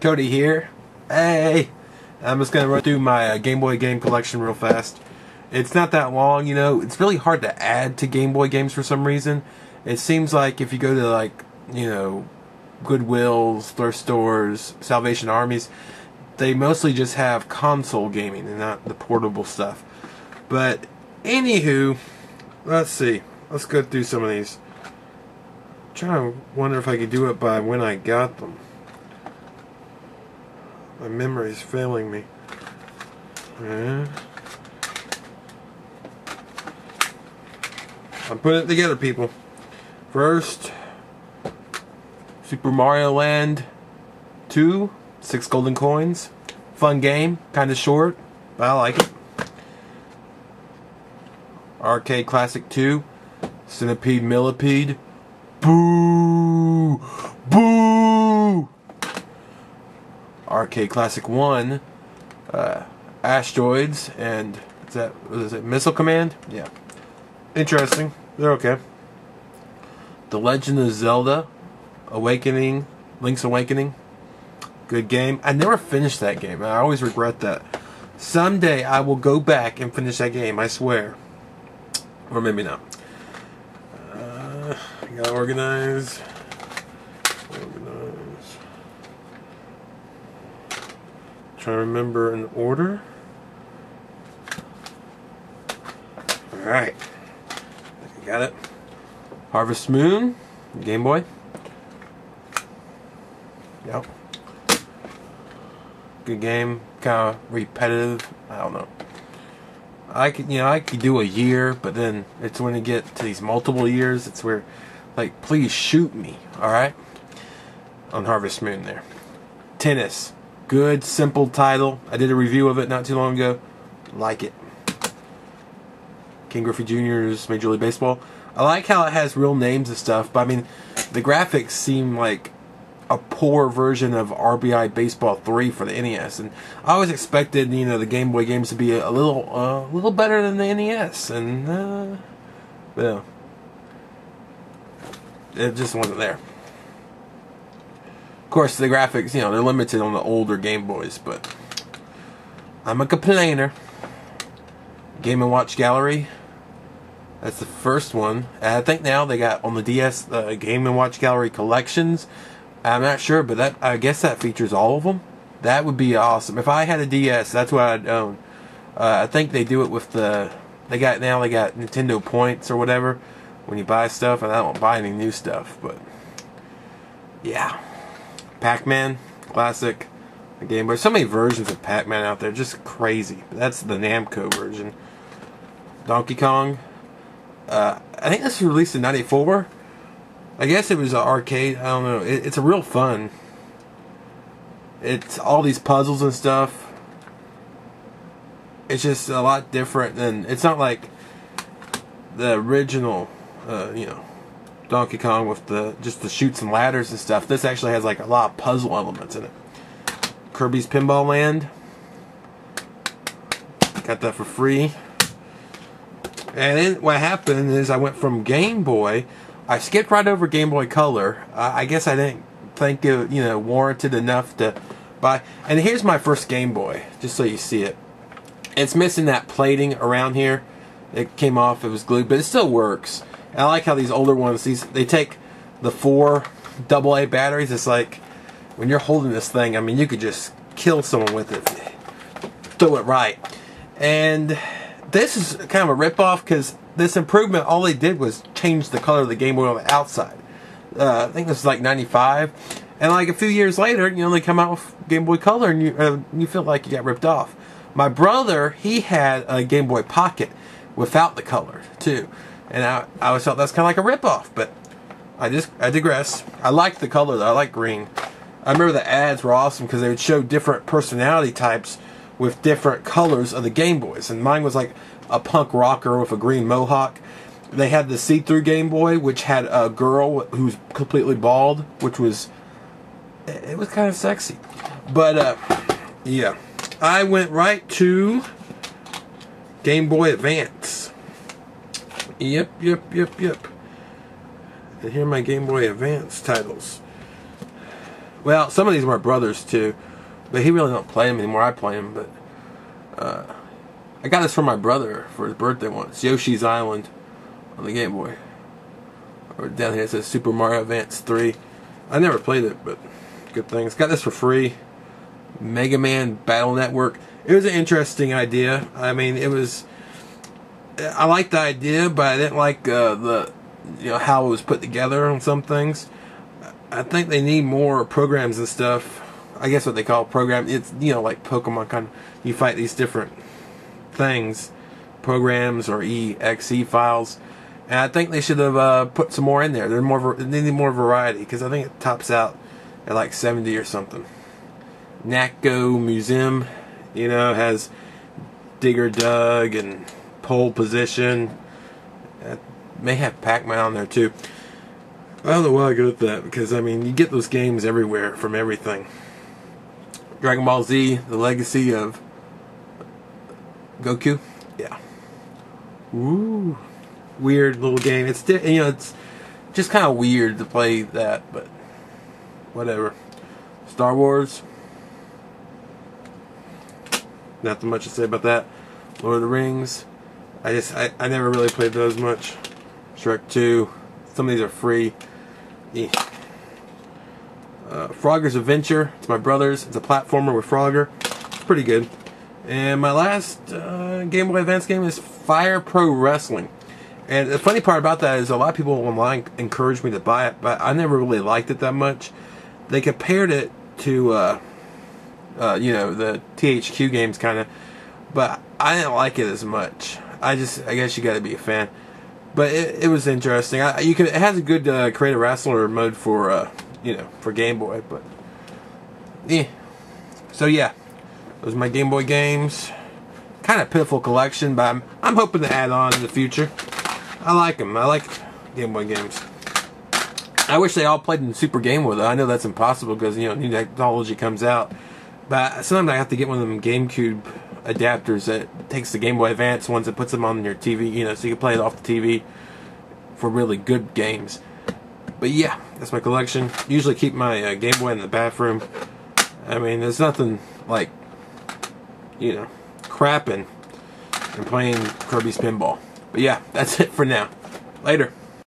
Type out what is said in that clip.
Cody here. Hey! I'm just going to run through my Game Boy game collection real fast. It's not that long, you know. It's really hard to add to Game Boy games for some reason. It seems like if you go to, like, you know, Goodwills, thrift stores, Salvation Armies, they mostly just have console gaming and not the portable stuff. But, anywho, let's see. Let's go through some of these. I'm trying to wonder if I could do it by when I got them. My memory is failing me. I'm putting it together, people. First, Super Mario Land 2, 6 golden coins. Fun game, kind of short, but I like it. Arcade Classic 2, Centipede Millipede. Boo! Boo! Arcade Classic 1, Asteroids, and is it Missile Command? Yeah. Interesting. They're okay. The Legend of Zelda, Link's Awakening. Good game. I never finished that game. I always regret that. Someday I will go back and finish that game, I swear. Or maybe not. I gotta organize. Trying to remember in order. Alright. I think I got it. Harvest Moon, Game Boy. Yep. Good game. Kind of repetitive. I don't know. I could do a year, but then it's when you get to these multiple years, it's where, like, please shoot me. Alright? On Harvest Moon there. Tennis. Good, simple title. I did a review of it not too long ago. Like it. King Griffey Jr.'s Major League Baseball. I like how it has real names and stuff, but I mean, the graphics seem like a poor version of RBI Baseball 3 for the NES, and I always expected, you know, the Game Boy games to be a little better than the NES, and well, it just wasn't there. Of course, the graphics, you know, they're limited on the older Game Boys, but I'm a complainer. Game & Watch Gallery. That's the first one. And I think now they got on the DS Game & Watch Gallery collections. I'm not sure, but I guess that features all of them. That would be awesome. If I had a DS, that's what I'd own. I think they do it with they got Nintendo points or whatever when you buy stuff, and I don't buy any new stuff, but yeah. Pac-Man, classic, the Game Boy. So many versions of Pac-Man out there, just crazy. That's the Namco version. Donkey Kong. I think this was released in '94. I guess it was an arcade. I don't know. It's a real fun. It's all these puzzles and stuff. It's just a lot different than. It's not like the original, you know, Donkey Kong with just the chutes and ladders and stuff. This actually has like a lot of puzzle elements in it. Kirby's Pinball Land. Got that for free. And then what happened is I went from Game Boy. I skipped right over Game Boy Color. I guess I didn't think it, you know, warranted enough to buy. And here's my first Game Boy, just so you see it. It's missing that plating around here. It came off. It was glued, but it still works. And I like how these older ones, they take the 4 AA batteries. It's like when you're holding this thing, I mean, you could just kill someone with it. Throw it right. And this is kind of a ripoff because this improvement, all they did was change the color of the Game Boy on the outside. I think this is like '95, and like a few years later, you know, they come out with Game Boy Color, and you feel like you got ripped off. My brother, he had a Game Boy Pocket without the color too, and I always felt that's kind of like a ripoff. But I digress. I liked the color though. I like green. I remember the ads were awesome because they would show different personality types with different colors of the Game Boys, and mine was like a punk rocker with a green mohawk. They had the see-through Game Boy, which had a girl who's completely bald, which was, it was kind of sexy. But yeah, I went right to Game Boy Advance. Yep. And here are my Game Boy Advance titles. Well, some of these are my brother's too, but he really don't play them anymore. I play them, but I got this from my brother for his birthday once. Yoshi's Island on the Game Boy. Or down here it says Super Mario Advance 3. I never played it, but good things. Got this for free. Mega Man Battle Network. It was an interesting idea. I mean, it was. I liked the idea, but I didn't like the how it was put together on some things. I think they need more programs and stuff. I guess what they call program. It's like Pokemon kind of. You fight these different things, programs or exe files, and I think they should have put some more in there. They need more variety because I think it tops out at like 70 or something. NACO Museum, has Digger Dug and Pole Position. May have Pac-Man on there too. I don't know why I go with that because I mean you get those games everywhere from everything. Dragon Ball Z: The Legacy of Goku. Yeah. Ooh. Weird little game. It's it's just kind of weird to play that, but whatever. Star Wars. Nothing much to say about that. Lord of the Rings. I never really played those much. Shrek 2. Some of these are free. Yeah. Frogger's Adventure. It's my brother's. It's a platformer with Frogger. It's pretty good. And my last Game Boy Advance game is Fire Pro Wrestling. And the funny part about that is a lot of people online encouraged me to buy it, but I never really liked it that much. They compared it to the THQ games kind of, but I didn't like it as much. I guess you got to be a fan, but it was interesting. It has a good create a wrestler mode for for Game Boy, but yeah. So yeah, those are my Game Boy games. Kind of pitiful collection, but I'm hoping to add on in the future. I like them. I like Game Boy games. I wish they all played in Super Game Boy though. I know that's impossible because new technology comes out. But sometimes I have to get one of them GameCube adapters that takes the Game Boy Advance ones and puts them on your TV, so you can play it off the TV for really good games. But yeah, that's my collection. Usually keep my Game Boy in the bathroom. I mean, there's nothing like, crapping and playing Kirby's Pinball. But yeah, that's it for now. Later.